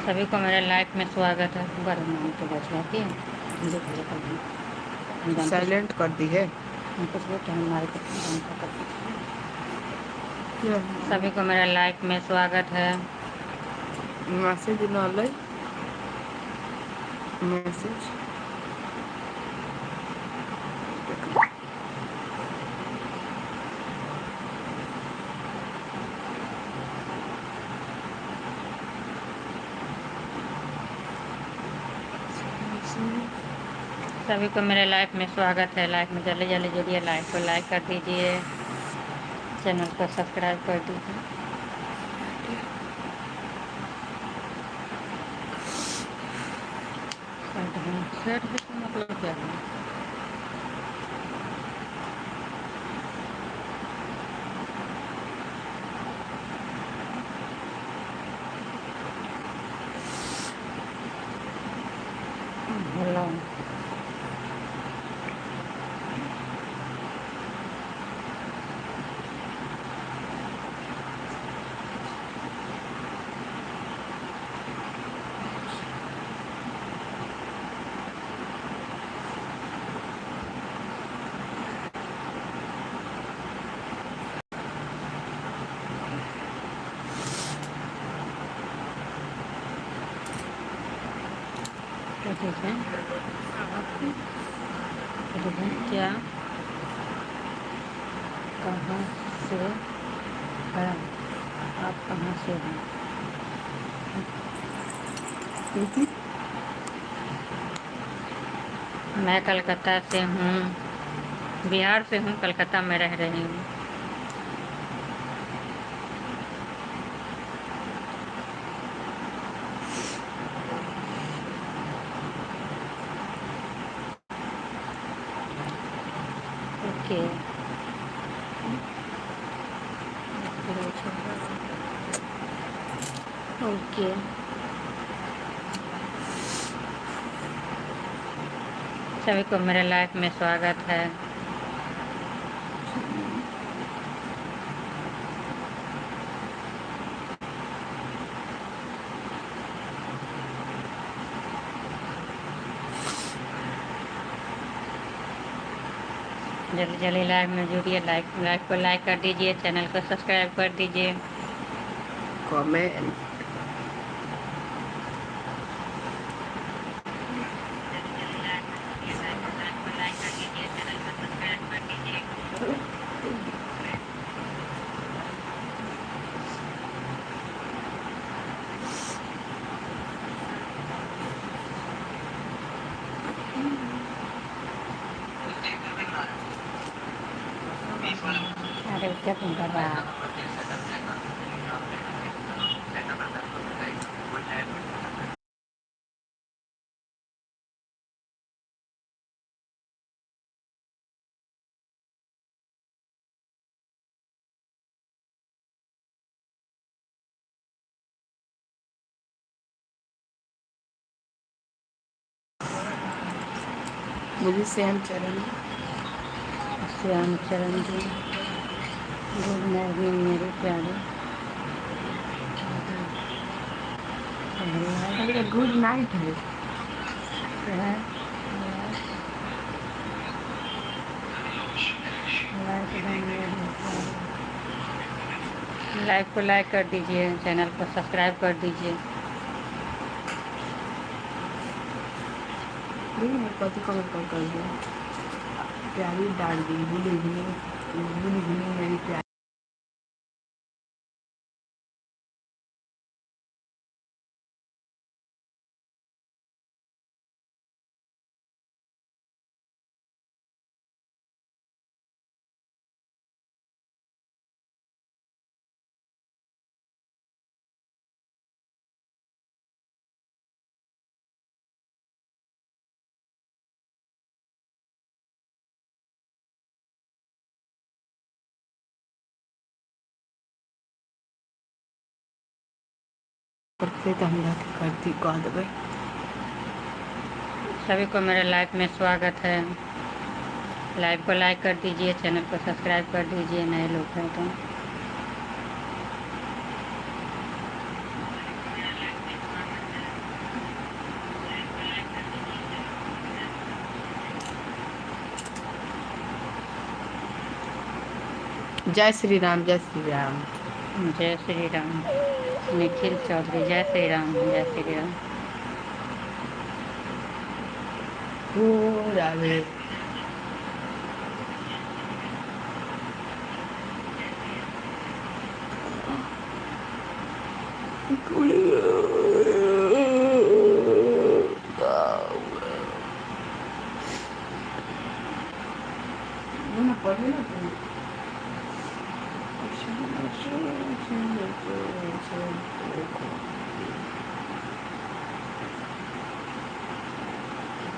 सभी को मेरे लाइफ में स्वागत है। गरम नाम तो बच जाती है। हम जानते साइलेंट कर दी है हम कुछ बोलते हैं हमारे को जानता करते। क्या? सभी को मेरे लाइफ में स्वागत है। मैसेज न अलै मैसेज सभी को मेरे लाइफ में स्वागत है। लाइफ में जल्दी जल्दी जुड़िए, लाइफ को लाइक कर दीजिए, चैनल को सब्सक्राइब कर दीजिए। सेट है तो मतलब क्या है? हेलो, क्या चीज़ है? क्या कहाँ से है? आप कहाँ से हैं? मैं कलकत्ता से हूँ, बिहार से हूँ, कलकत्ता में रह रही हूँ। Okay, okay. सभी को मेरे लाइफ में स्वागत है। जल्दी जल्दी लाइव में जुड़िए, लाइव को लाइक कर दीजिए, चैनल को सब्सक्राइब कर दीजिए। कमेंट अरे क्या तुम कर रहा है? मुझे श्याम चरण श्याम चरण जी, गुड मॉर्निंग मेरे प्यारे। अरे गुड नाइट है। लाइव को लाइक कर दीजिए, चैनल को सब्सक्राइब कर दीजिए। कथी कमेंट कर दिया? प्यारी darling, good evening, good evening मेरी प्यारी। करते तो हम जाके करती कह देबै। सभी को मेरे लाइव में स्वागत है। लाइव को लाइक कर दीजिए, चैनल को सब्सक्राइब कर दीजिए, नए लोग हैं तो। जय श्री राम, जय श्री राम। जय श्री राम। निखिल चौधरी, जय श्री राम, जय श्री राम। हो राधे।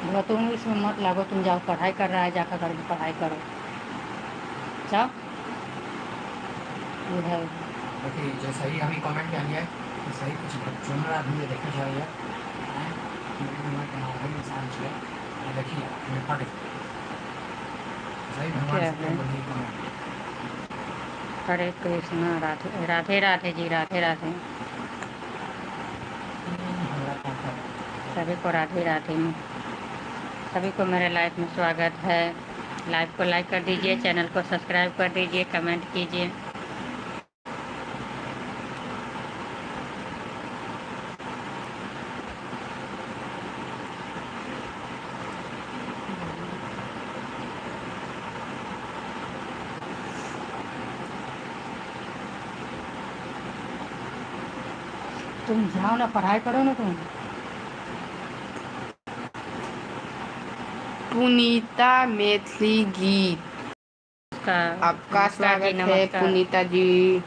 भैया तुम इसमें मत लागो, तुम जाओ, पढ़ाई कर रहा है, जाकर घर में पढ़ाई करो, जाओ। इधर देखिए जैसा ही अभी कमेंट किया गया है वैसा ही कुछ सुन रहा वीडियो देखना चाहिए। इंसान जो है देखिए हमें पढ़े सही भगवान क्या से है? बोलिए कमेंट। हरे कृष्णा, राधे राधे राधे जी, राधे राधे। सभी को राधे राधे। सभी को मेरे लाइफ में स्वागत है। लाइव को लाइक कर दीजिए, चैनल को सब्सक्राइब कर दीजिए, कमेंट कीजिए। तुम जाओ ना, पढ़ाई करो ना तुम। पुनीता मैथिली गीत, आपका नमस्कार जी, स्वागत है नमस्कार। पुनीता जी।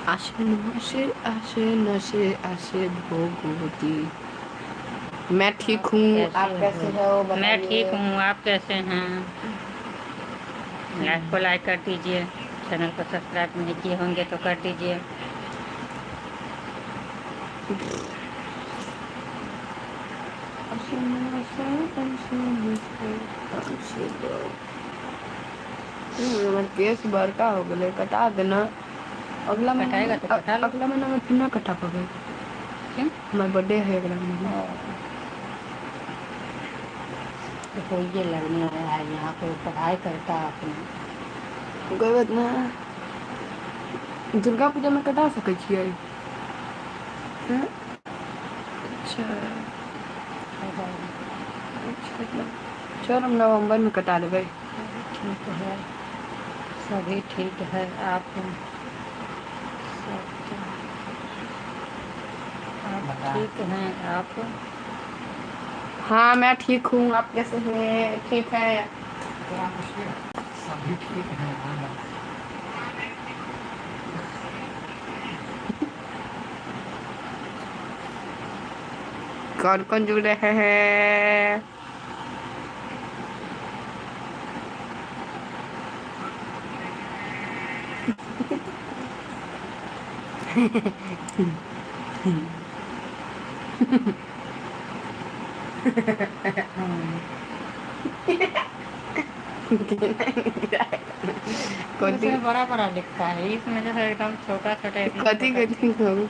आशे नशे आशे नशे आशे भोगवती। मैं ठीक हूँ, आप कैसे हो? मैं बताइए। ठीक हूँ, आप कैसे हैं? लाइव को लाइक कर दीजिए, चैनल को सब्सक्राइब नहीं किए होंगे तो कर दीजिए। केस बड़का हो गए, कटा देना। अगला कटाएगा तो कटा लो। अगला महीना में फिर ना कटा पावे। क्यों? हमारा बर्थडे है अगला महीना। देखो ये लगने आया है यहाँ पे, पढ़ाई करता आपने। कोई बात ना, दुर्गा पूजा में कटा सकै छियै। अच्छा चलो हम नवंबर में कटा देबै। ठीक है, सभी ठीक है। आप ठीक हैं? आप हाँ मैं ठीक हूँ, आप कैसे हैं? ठीक है। सभी ठीक है। कौन कौन जुड़ रहे हैं? इसमें बड़ा बड़ा लिखता है, इसमें जो है एकदम छोटा छोटा। कथी कथी कहूँ?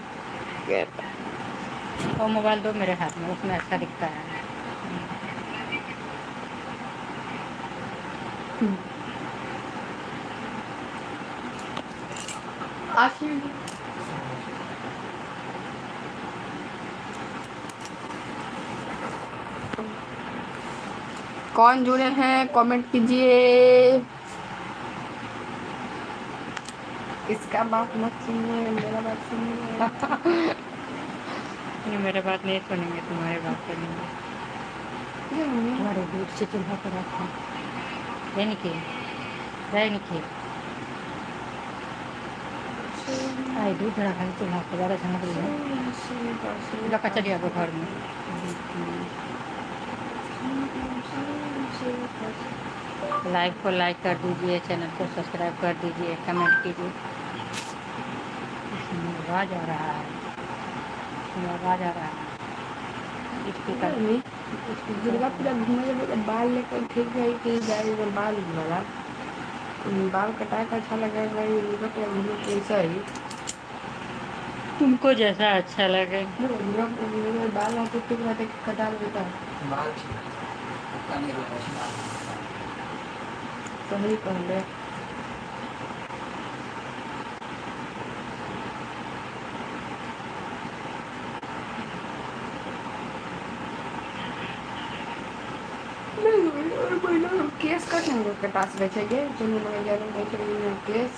और मोबाइल दो मेरे हाथ में, उसमें अच्छा दिखता है। कौन जुड़े हैं कमेंट कीजिए। इसका बात मत सुनिए, मेरा बात सुनिए। ये मेरे बात नहीं सुनेंगे, तुम्हारे बात सुनेंगे। तुम्हारे दूध से चूल्हा पर रखा है निखिल, है निखिल। आई दूध रखा है चूल्हा पर, ज़्यादा झमक रही है। लका चलिए अब घर में। लाइव को लाइक कर दीजिए, चैनल को सब्सक्राइब कर दीजिए, कमेंट कीजिए। इसमें आवाज़ आ रहा है, इसमें आवाज़ आ रहा है। दुर्गा पूजा घूमे जब बाल लेकर ठीक है कि जाए बाल वाला बाल कटा कर अच्छा लगेगा। दुर्गा पूजा घूमे कैसा ही तुमको जैसा अच्छा लगे। मेरे बाल ना तो ठीक रहते कटा लेता बाल ठीक है पता नहीं लगा छी बाल सही कहले केस कटेंगे के पास बैठे गए चलो मैं जा रहा हूँ केस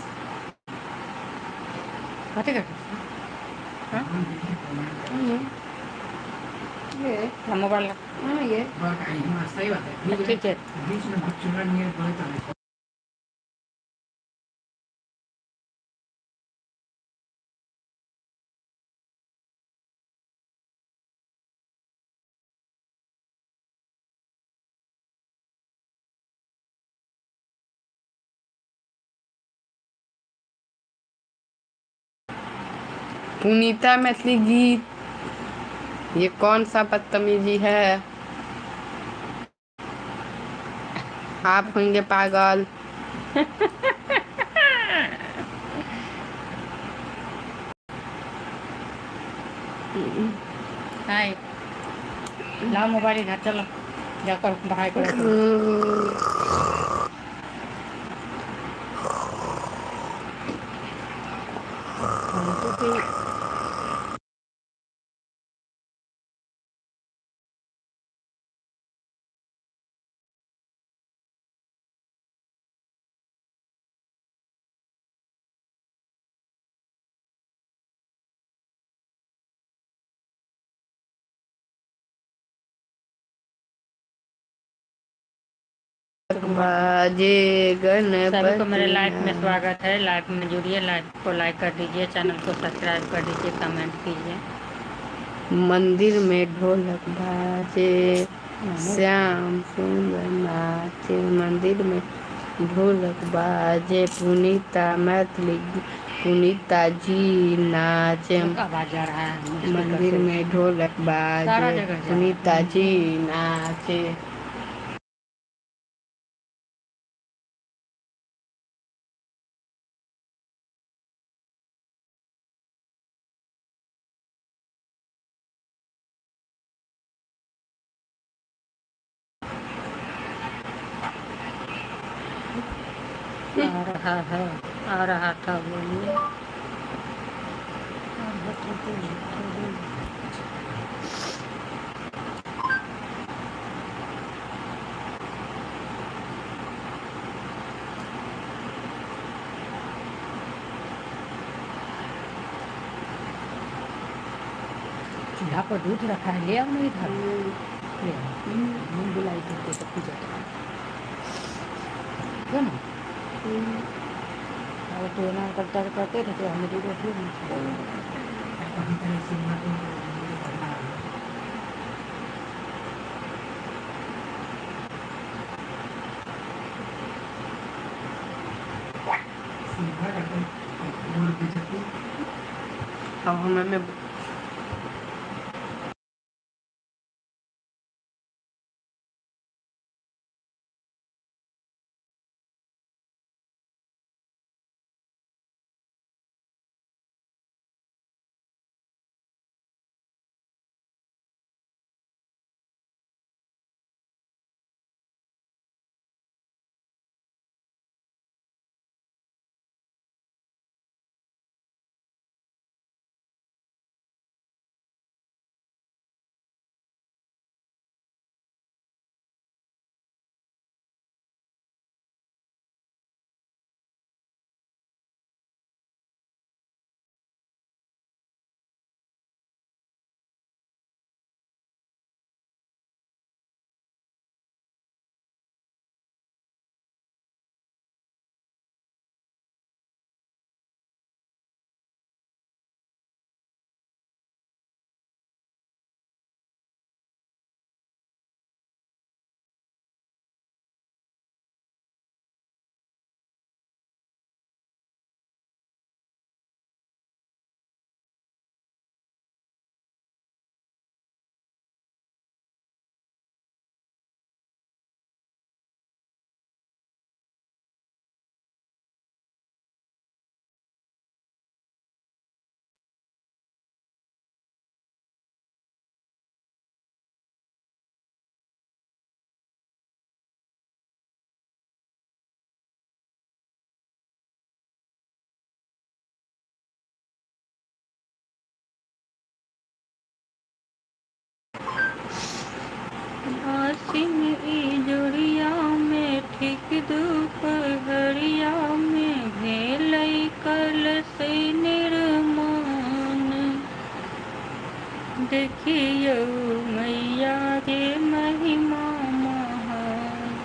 कटे कटे हाँ ये मोबाइल हाँ ये बाल आई हिमा सही बात है ठीक है। बीच में बच्चों नियर बहुत है पुनीता मैथिली गीत ये कौन सा बदतमीजी है आप होंगे पागल हाय लाओ मोबाइल इधर चलो जाकर पढ़ाई करो। हमको कि बाजे सभी को मेरे लाइफ में गणपति स्वागत है। लाइफ में जुड़िए, लाइफ को लाइक कर दीजिए, चैनल को सब्सक्राइब कर दीजिए, कमेंट कीजिए। मंदिर में ढोलक बाजे श्याम सुंदर नाचे मंदिर में ढोलक बाजे पुनीता जी नाचे आवाज आ रहा है मंदिर में ढोलक सारा बाजे जगह जा रहा पुनीता जी नाचे आ रहा है, आ रहा था, बोलिए। चूल्हा पर दूध रखा है, ले आओ ना इधर, ले आओ। मूंग बुलाई करके सब पूजा क्यों ना और तो ना करता करते थे तो हमें दूध रखी अभी तरह से करना है सीधा करके बोल दीजिए अब हमें सिम ई जोड़िया में ठीक दुपहरिया में भेलै कलश निर्माण। देखियौ मैया के महिमा महान।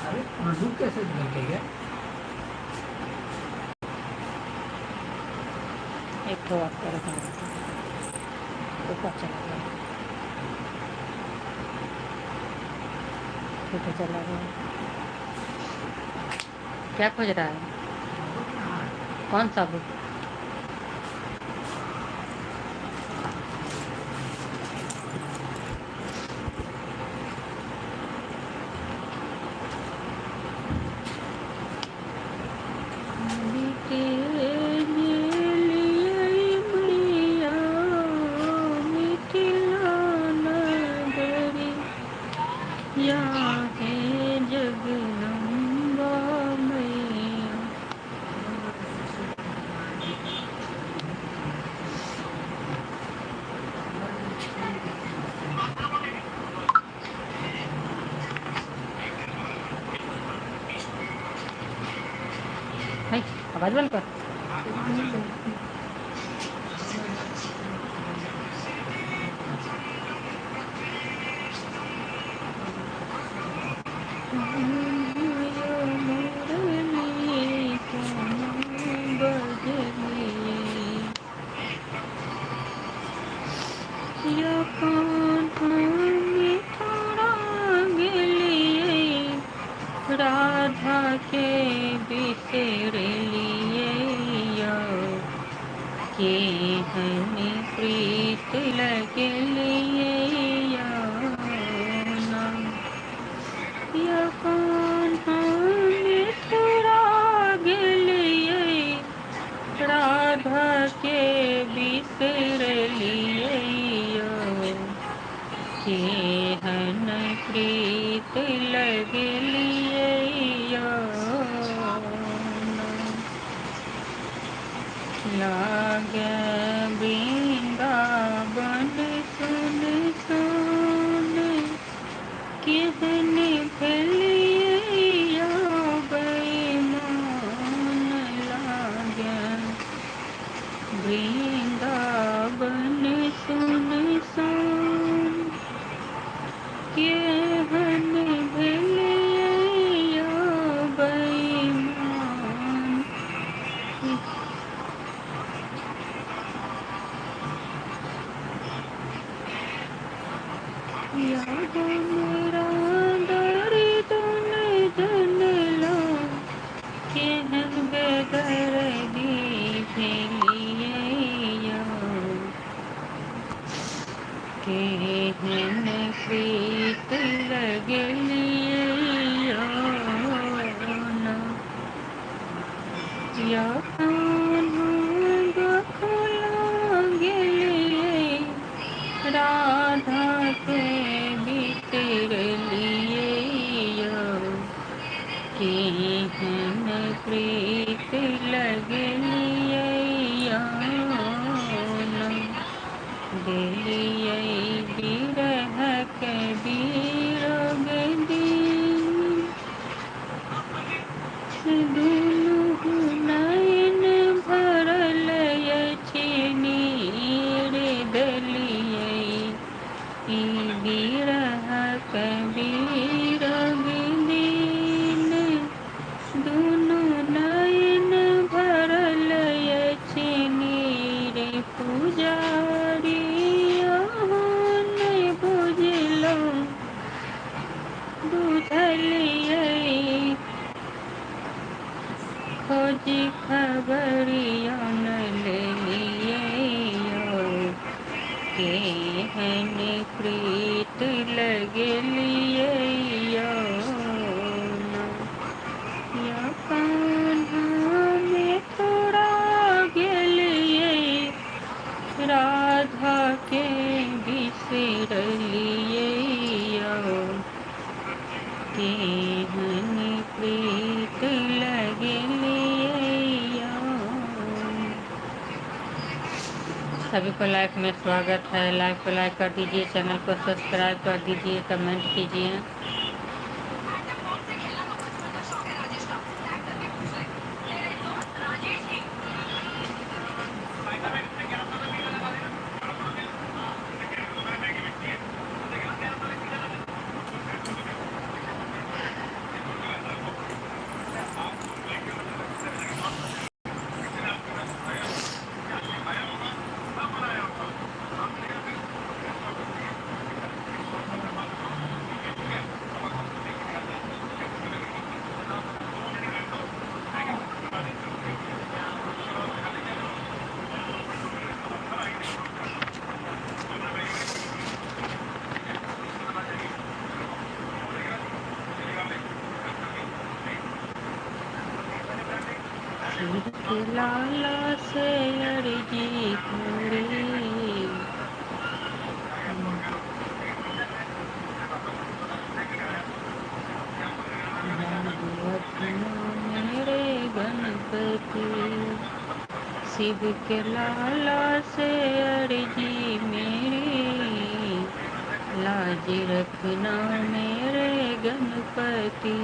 अरे नोटबुक कैसे निकल के गया? एक तो आपका रखा ऊपर चला गया, फिर तो चला गया। क्या खोज रहा है? कौन सा बुक? जगदम्बा मैया भाई आवाज बंद कर। राधा के बिसर लिए के हन प्रीत लगे लिए या कौन हमें थोड़ा गलिए राधा के बिसर लिए के हन प्रीत लग लिए लाग वृंदावन सुन सुन केहन भेलिया बेईमान लाग वृंदावन सुन सुन केहन भेलिया बेईमान। या हमरा दर्दन जनला केहन बेदर्दी भेलिया केहन प्रीत लगलिए या बखला गेलिए राधा के बिसर लिए केहन प्रीत लगलिए दिलिए बिरह के बीरग दिन दुनू नयन भरल अछि नीर देलिए ई बिरह के बीरग दिन दुनू नयन भरल अछि नीर पुजारी नहीं बुझलहुँ बुझलिए खोजी खबरिया न लेलिए केहन प्रीत लगलिए केहनी प्रीत लगलिया। सभी को लाइफ में स्वागत है। लाइव को लाइक कर दीजिए, चैनल को सब्सक्राइब कर दीजिए, कमेंट कीजिए। के लाला से अर्जी करी, मेरे गणपति। शिव के लाला से अर्जी मेरी, लाज रखना मेरे गणपति।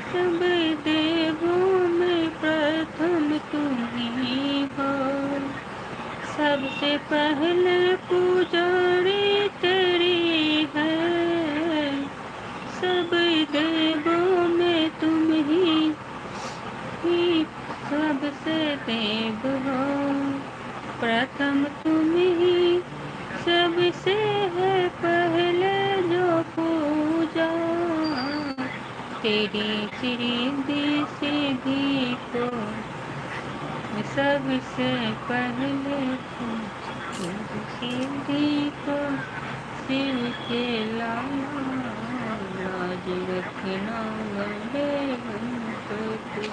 सब देवों में प्रथम तुम ही हो, सबसे पहले पुजारी तेरी है। सब देवों में तुम ही सबसे देव हो, प्रथम तुम ही सबसे है पहले जो पूजा। तेरी सिद्धि सिद्धि को सबसे पहले सिद्धि को शिव के लाला, लाज रखना मेरे गणपति।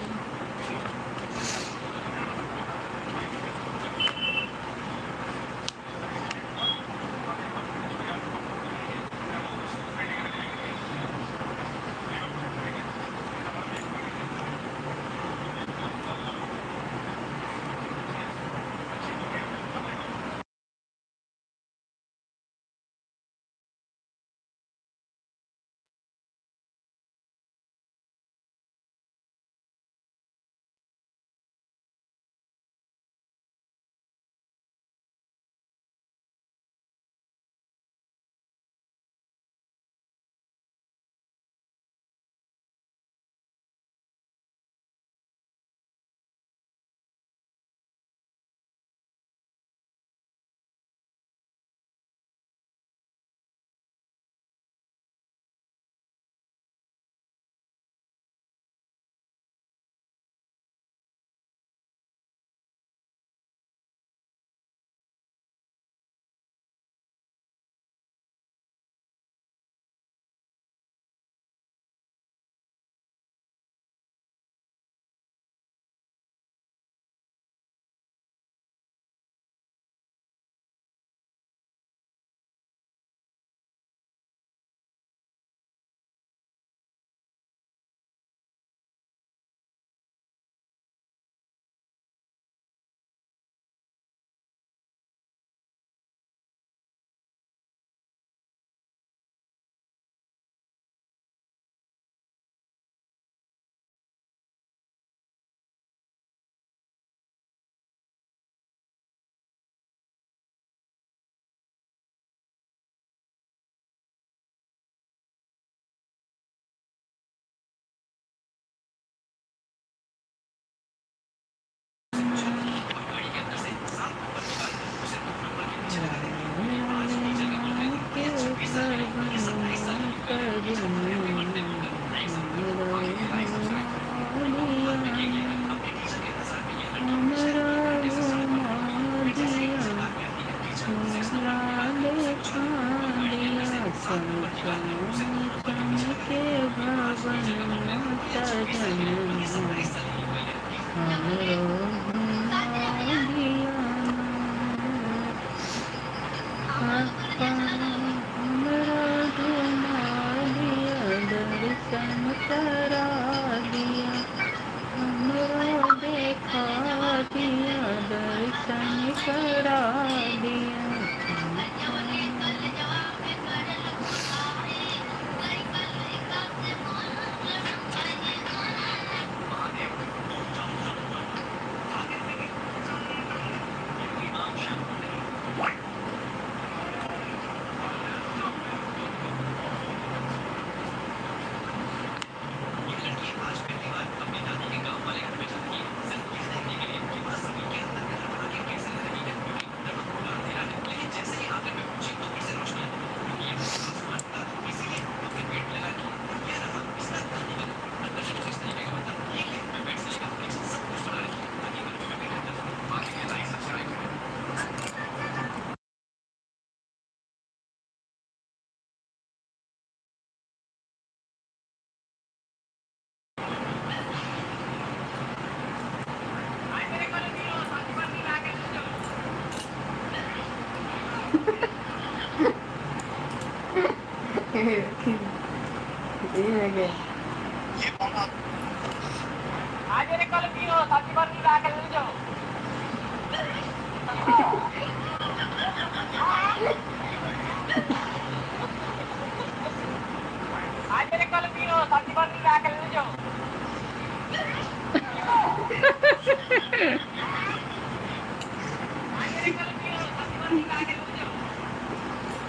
ये है क्या? आज मेरे कल पियो साथी बार नहीं ला के ले जाओ आज मेरे कल पियो साथी बार नहीं ला के ले जाओ आज मेरे कल पियो साथी बार नहीं ला के ले जाओ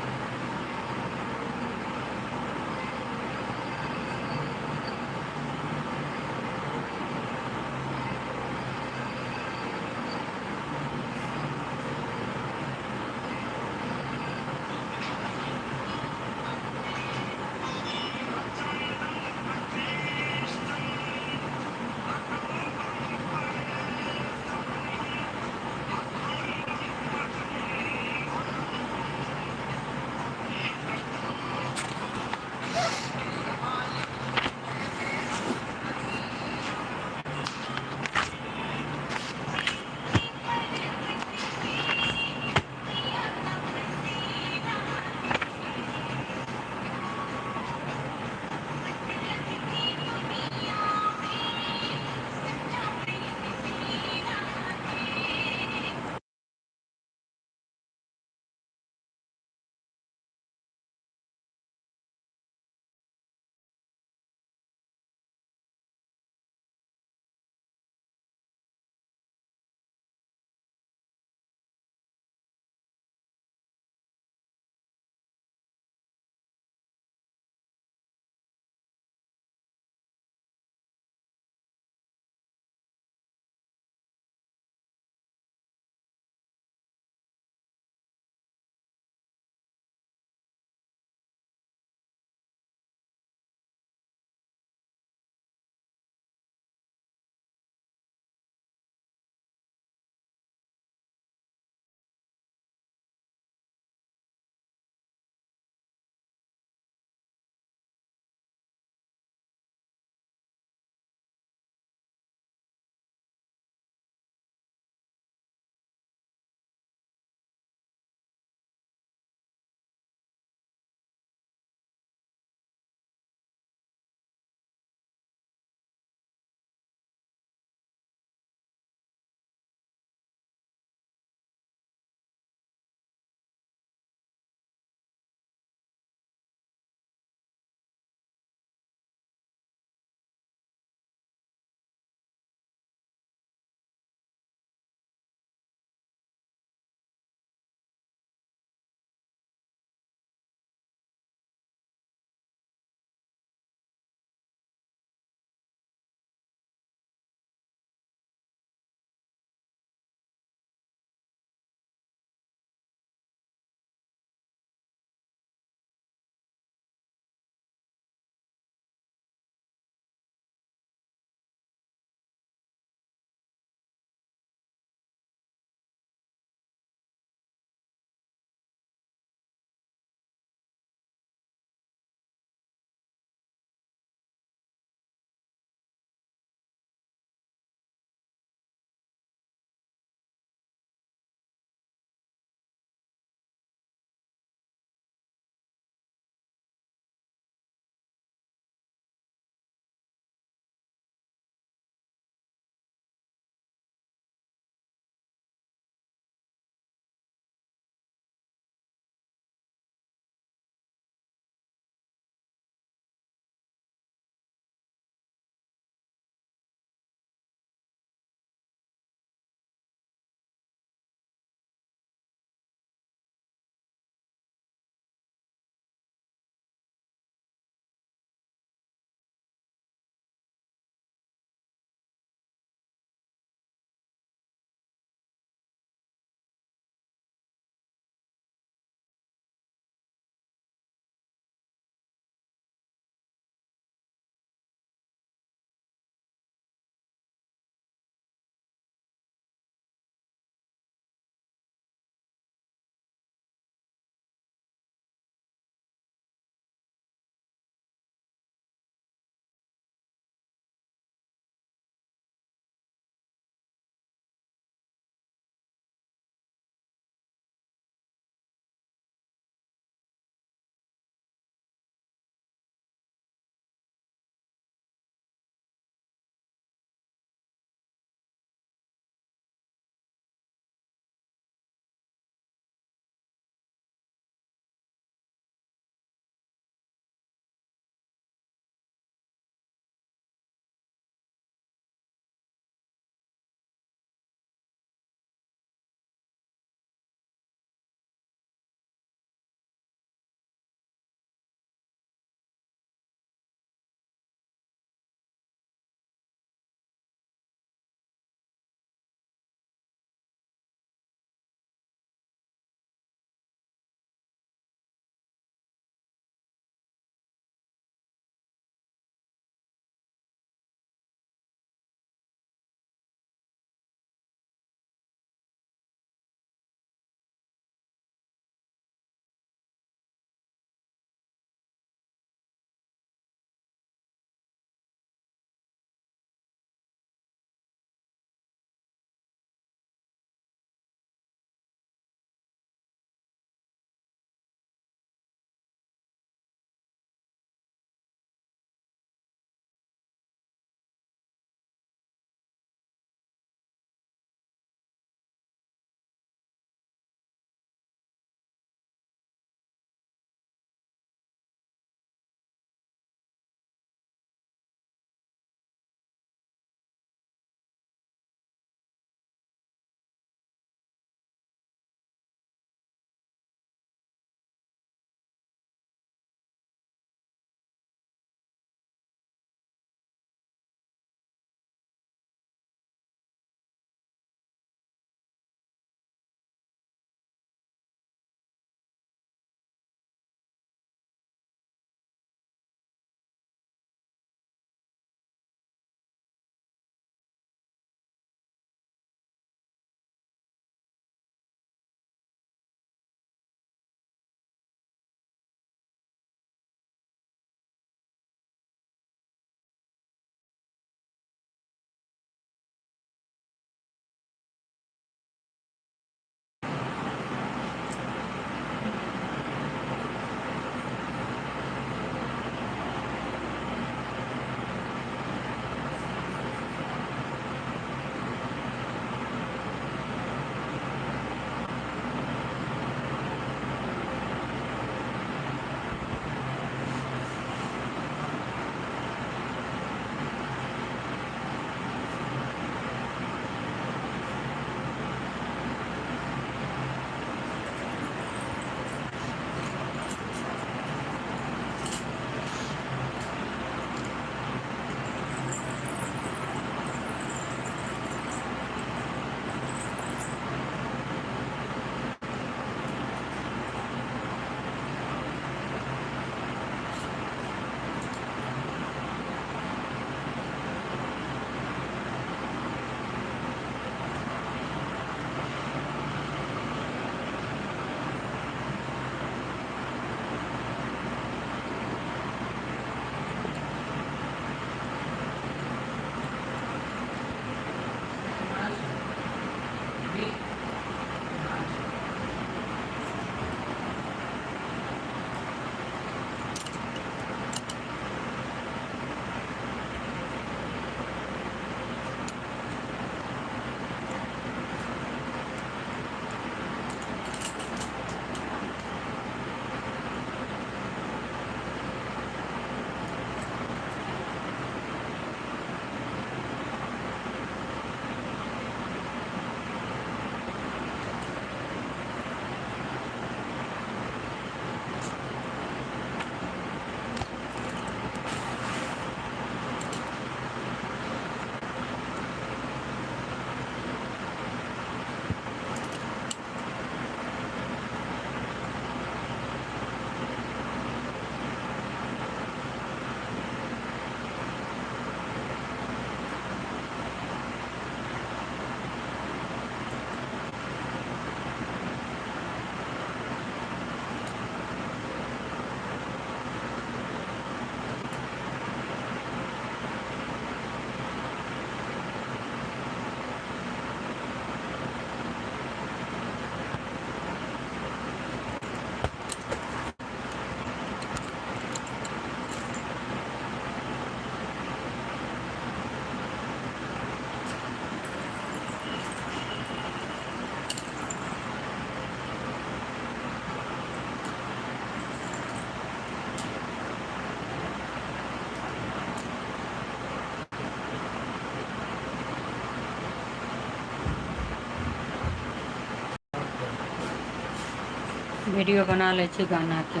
वीडियो बना ले छी गाना के।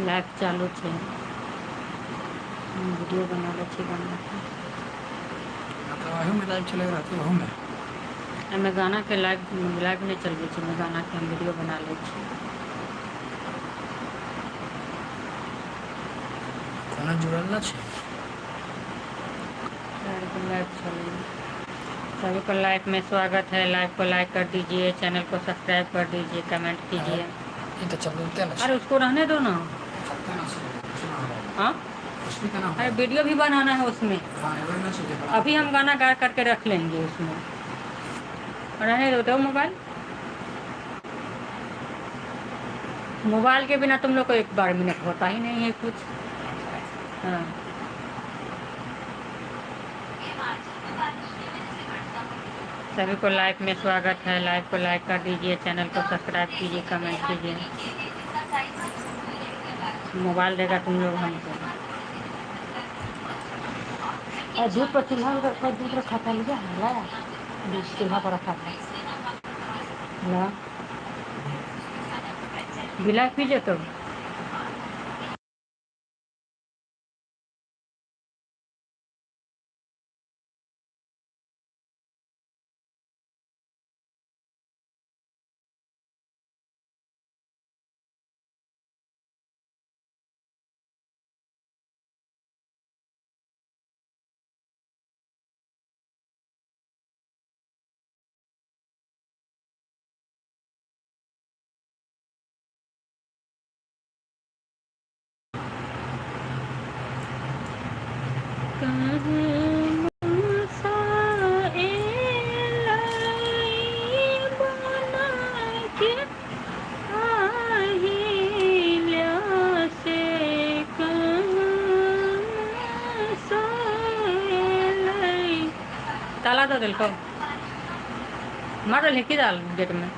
लाइव चालू है, वीडियो बना ले छी गाना के। मतलब अहू में लाइव चले रहती है, अहू में हमें गाना के लाइव नहीं चलबे छी, हमें गाना के हम वीडियो बना ले छी। कोनो जुड़ल ना छे। लाइव चलिए, सभी को लाइव में स्वागत है। लाइव को लाइक कर दीजिए, चैनल को सब्सक्राइब कर दीजिए, कमेंट कीजिए। ये तो चलते ना अरे उसको रहने दो ना। चलते ना हाँ, उसमें क्या नाम अरे वीडियो भी बनाना है उसमें। हाँ एवरी ना चाहिए। अभी हम गाना गा करके रख लेंगे उसमें। रहने दो मोबाइल। मोबाइल के बिना तुम लोग को एक बार मिनट होता ही नहीं है कुछ। हाँ, सभी को लाइव में स्वागत है। लाइव को लाइक कर दीजिए, चैनल को सब्सक्राइब कीजिए, कमेंट कीजिए। मोबाइल देगा तुम लोग हमको। दूध पर चूल्हा रखा, दूध रखा था, लिया लाया दूध चूल्हा पर रखा था। ला गिलास पीजिए तो। ताला दो दिल को मार रही की डाल गेट में।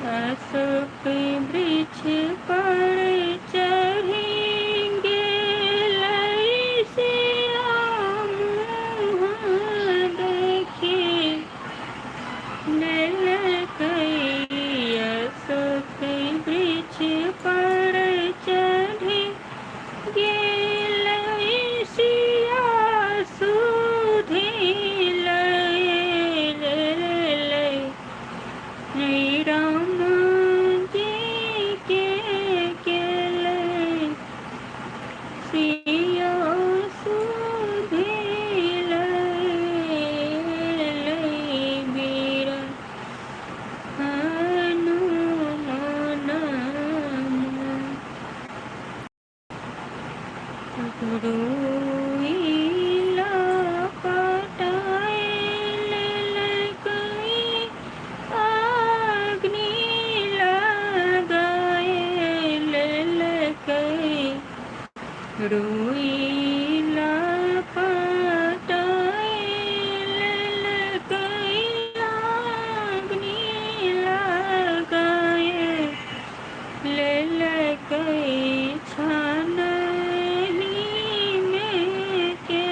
अशोक वृक्ष पर चढ़ेंगे लैसिया मुँह देखे कई। अशोक वृक्ष पर चढ़ेंगे लैसिया सुधे राम जी के सिया सुधे बीरा हनुमान गुरुइला पटाए ललकई अग्नि लगाए ललकई रुइला पटाए ललकई अग्नि लगाए ललकई छाननी में के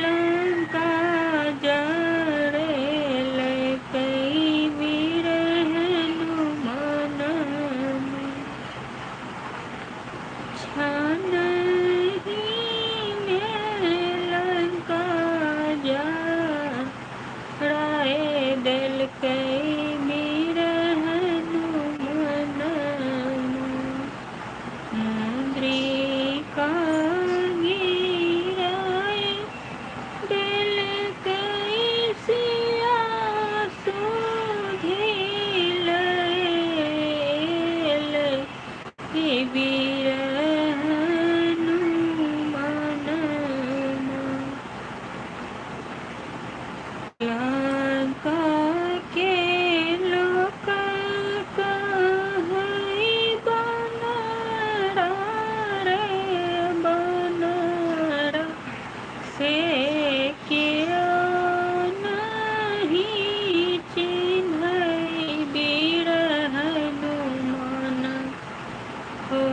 लंका जरे ललकई वीर हनुमान छाननी बिरहनु मनमा लंका के लोक कहै बनरा रे बनरा से केओ नहीं चिन्है बिरहनु मन हो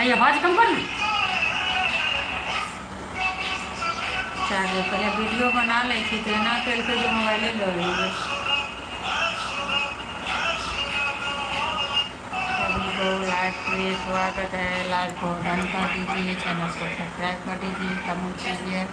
आई आवाज कम कर ना। चाहे पहले वीडियो बना ली थी तो ना कल के जो मोबाइल ले लीजिए। सभी को लाइव में स्वागत है। लाइव को डन कर दीजिए, चैनल को सब्सक्राइब कर दीजिए, कमेंट कीजिए।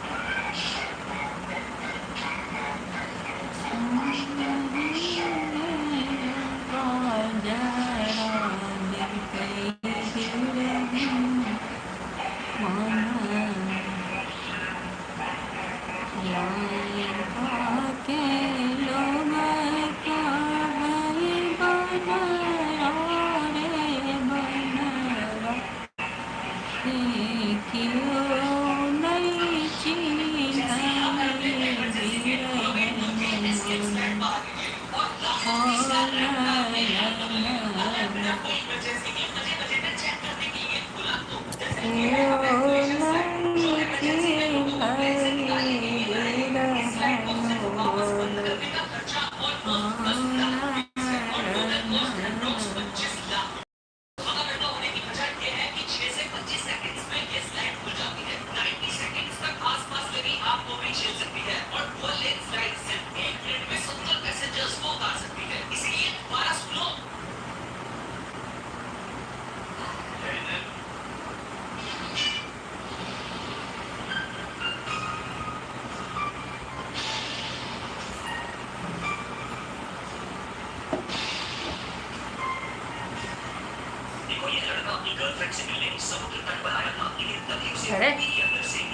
अरे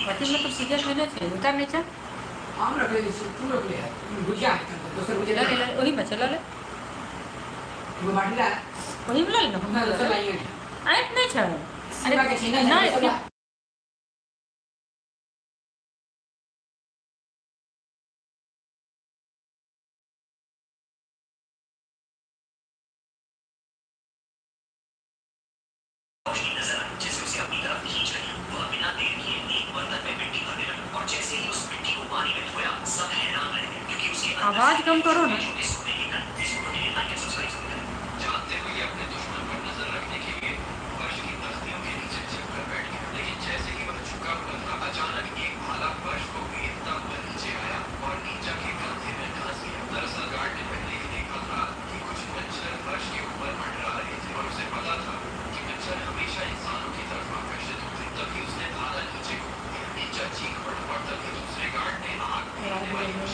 पति में तो पूजा मिले थे उतार नीचे हम रख ले तू रख ले भुजिया दूसरा भुजिया ले ले वही बचा ले वो बाटी ला वही मिला ले ना दूसरा लाएंगे अरे नहीं छ अरे नहीं आवाज कम करो ना।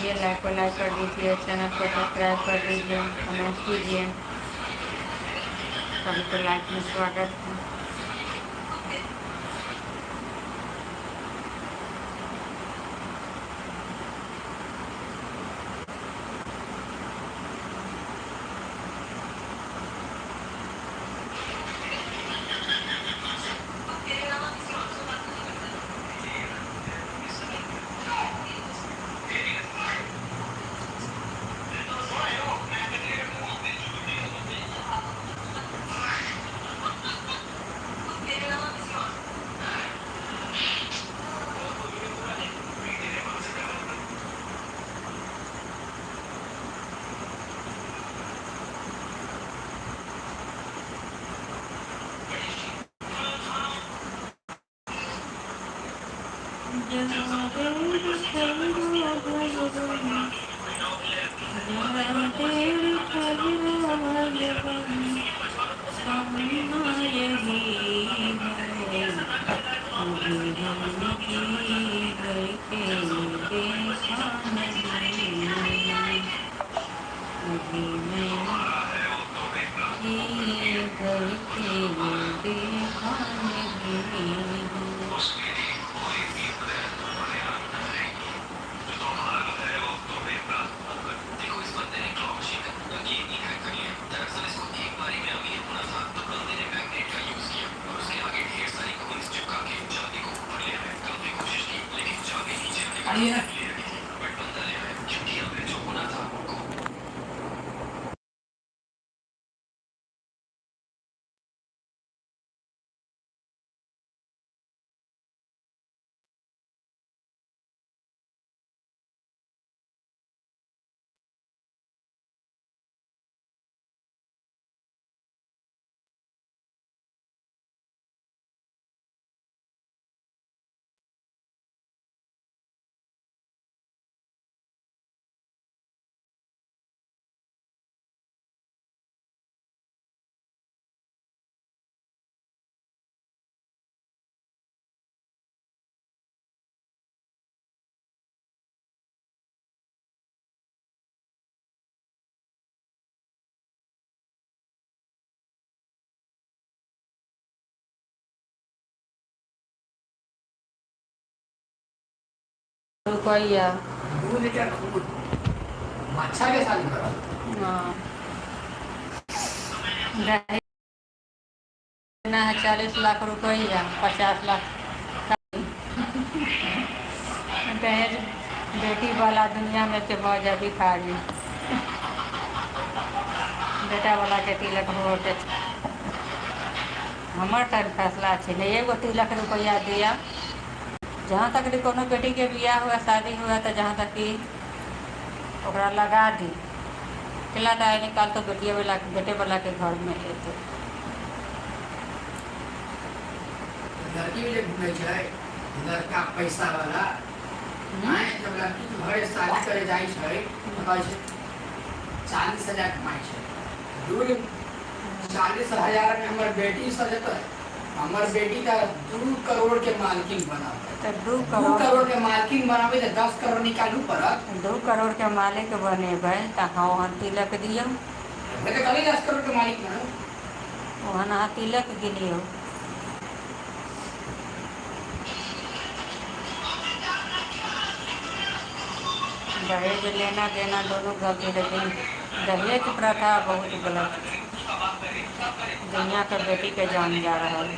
ये लाइक को लाइक कर दीजिए, चैनल को सब्सक्राइब कर दीजिए, कमेंट कीजिए। सभी को लाइक में स्वागत है। आइए रुपया। 2 लीटर दूध अच्छा के शादी करा हाँ, दहेज देना है 40 लाख रुपया, 50 लाख दहेज। बेटी वाला दुनिया में से मौजा भिखारी, बेटा वाला के तिलक हो के हमार टाइम फैसला छे नहीं, एगो तिलक रुपया दिया। जहाँ तक भी कोनो बेटी के बियाह हुआ, शादी हुआ, तो जहाँ तक कि ओकरा लगा दी, केला टाइम निकाल तो बेटिया वाला बेटे वाला के घर में लेते। लड़की भी घूमे छै, लड़का पैसा वाला आए जब लड़की के घरे शादी करे जाई छै तो कहै छै 40,000 कमाई छै, 40,000 में हमर बेटी सजेतै, हमर बेटी का 2 करोड़ के मालकिन बनाबै, तो 2 2 करोड़ करोड़ के मालकिन बनाबै तो 10 करोड़ निकालू पड़त। 2 करोड़ के मालिक बनेबै तो हाँ तिलक दियो, मैं तो कहली 10 करोड़ के मालिक बनू, वहाँ तिलक गिनियो। दहेज लेना देना दोनों गलती, लेकिन दहेज प्रथा बहुत गलत, दुनिया के बेटी के जान जा रहा है।